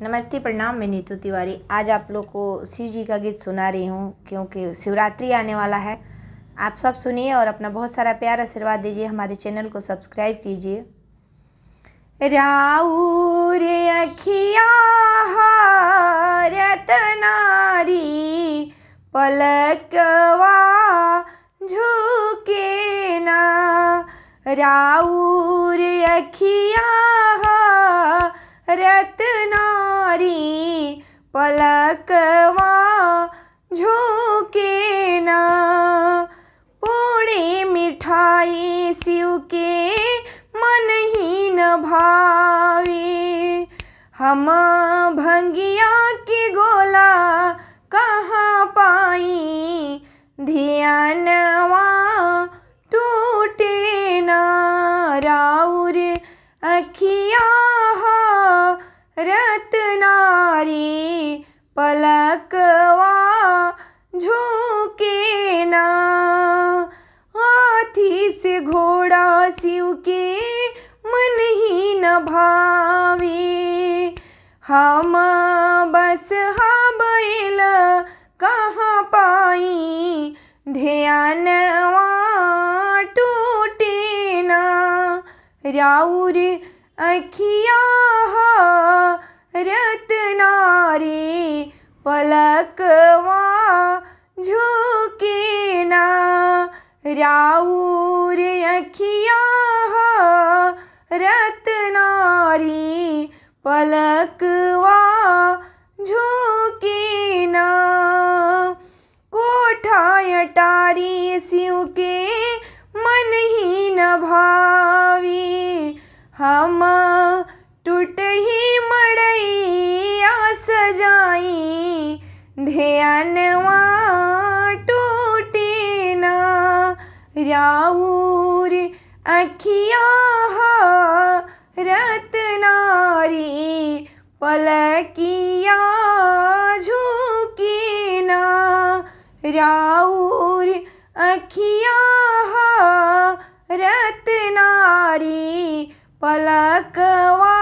नमस्ते प्रणाम, मैं नीतू तिवारी। आज आप लोग को शिव जी का गीत सुना रही हूँ क्योंकि शिवरात्रि आने वाला है। आप सब सुनिए और अपना बहुत सारा प्यार आशीर्वाद दीजिए। हमारे चैनल को सब्सक्राइब कीजिए। राउर अखिया रतनारी पलकवा झुके ना, राउर अखिया रतनारी पलकवा झुके ना। पूरी मिठाई शिव के मन ही न भावे, हम भंगिया की गोला कहाँ पाई, ध्यानवा टूटे ना। राउर अखिया रतनारी पलकवा झुके ना। हाथी से घोड़ा शिव के मन ही न भावे, हम बस बैल कहाँ पाई, ध्यानवा टूटे ना। राउर अखिया रतनारी पलकवा झुके ना, राउर अखिया रतनारी पलकवा झुके ना। कोठा अटारी शिव के मन ही न भावी, हम टूट ही मड़ैया सजाई, ध्यानवा टूटे ना। राउर अखिया रतनारी पलकिया झुके ना, राउर अखिया रतनारी पलकवा